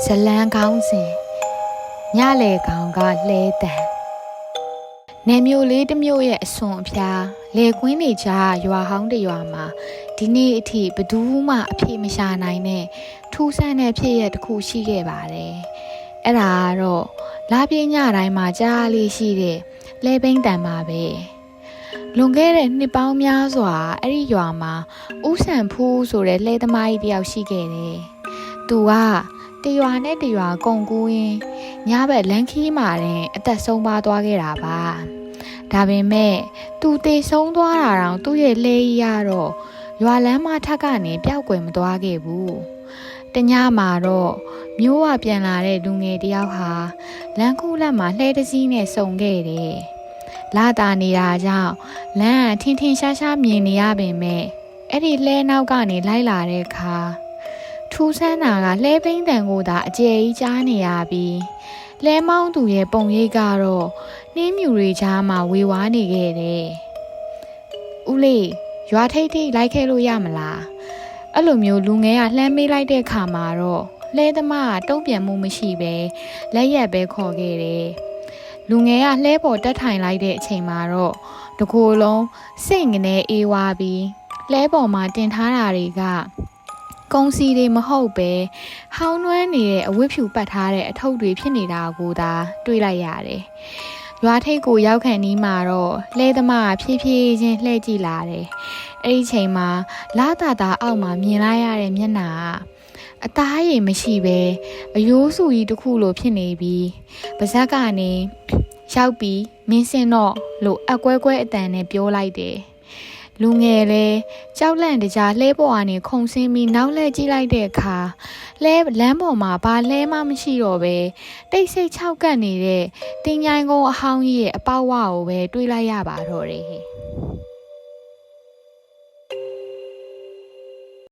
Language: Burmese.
ဇလန်းကောင်းစဉ်ညလေကောင်ကလဲတန်နေမျိုးလေးတစ်မျိုးရဲ့အစွန်အဖျားလေကွင်းနေကြရွာဟောင်းတရွာမှာဒီနေ့အထိဘယ်သူမှအဖြေမရှာနိုင်တဲ့ထူးဆန်းတဲ့ဖြစ်ရတစ်ခုရှိခဲ့ပါတယ်အဲ့ဒါကတော့လာပြင်းညတိုင်းမှာကြားလေးရှိတဲ့လဲပိန်းတန်ပါပဲလွန်ခဲ့တဲ့နှစ်ပေါင်းများစွာအဲ့ဒီရွာမှာဦးဆန်ဖူးဆိုတဲ့လဲသမားကြီးတယောက်ရှိခဲ့တယ်သူကတရွာနဲ့တရွာကုံကူးရင်းညဘက်လမ်းခီးမှာတင်အသက်ဆုံးပါသွားခဲ့တာပါဒါပေမဲ့သူတေဆုံးသွားတာတောင်သူ့ရဲ့လဲကြီးရတော့ရွာလမ်းမထက်ကနေပျောက်ကွယ်မသွားခဲ့ဘူးတညမှာတော့မျိုးဝပြန်လာတဲ့လူငယ်တယောက်ဟာလမ်းကူးလက်မှာလှဲတစည်းနဲ့စုံခဲ့တယ်လာတာနေတာကြောင့်လမ်းကထင်ထင်ရှားရှားမြင်နေရပေမဲ့အဲ့ဒီလှဲနောက်ကနေလိုက်လာတဲ့အခါထူးဆန်းတာကလှဲပိန်းတန်ကိုသာအကျယ်ကြီးကြားနေရပြီးလှဲမောင်းသူရဲ့ပုံရိပ်ကတော့နှင်းမြူတွေကြားမှာဝေဝါးနေခဲ့တယ်။ဦးလေးရွာထိပ်ထိပ်လိုက်ခဲ့လို့ရမလား။အဲ့လိုမျိုးလူငယ်ကလှမ်းမေးလိုက်တဲ့ခါမှာတော့လှဲသမားကတုံ့ပြန်မှုမရှိပဲလက်ရက်ပဲခေါ်ခဲ့တယ်။လူငယ်ကလှဲပေါ်တက်ထိုင်လိုက်တဲ့အချိန်မှာတော့တကိုယ်လုံးစိတ်ငနေအေးဝါပြီးလှဲပေါ်မှာတင်ထားတာတွေကကုံစီတွေမဟုတ်ပဲဟောင်းနွမ်းနေတဲ့အဝတ်ဖြူပတ်ထားတဲ့အထုပ်တွေဖြစ်နေတာကိုသာတွေ့လိုက်ရတယ်။ရွာထိပ်ကိုရောက်ခံနီးမှာတော့လှဲသမားဖြည်းဖြည်းချင်းလှည့်ကြည့်လာတယ်။အဲ့ဒီချိန်မှာလာတာတာအောက်မှာမြင်လိုက်ရတဲ့မျက်နှာကအသားရည်မရှိပဲအယိုးစုကြီးတစ်ခုလိုဖြစ်နေပြီးပါးစပ်ကနေရောက်ပြီးမင်းစင်တော့လို့အကွဲကွဲအတန်နဲ့ပြောလိုက်တယ်။လူငယ်လဲကြောက်လန့်တကြားလှဲပေါ်ကနေခုန်ဆင်းပြီးနောက်လှည့်ကြည့်လိုက်တဲ့အခါလှဲလမ်းပေါ်မှာဘာလှဲမှမရှိတော့ပဲတိတ်ဆိတ်ခြောက်ကပ်နေတဲ့တင်ញိုင်းကုန်းအဟောင်းကြီးရဲ့အပေါက်ဝါကိုပဲတွေးလိုက်ရပါတော့တယ်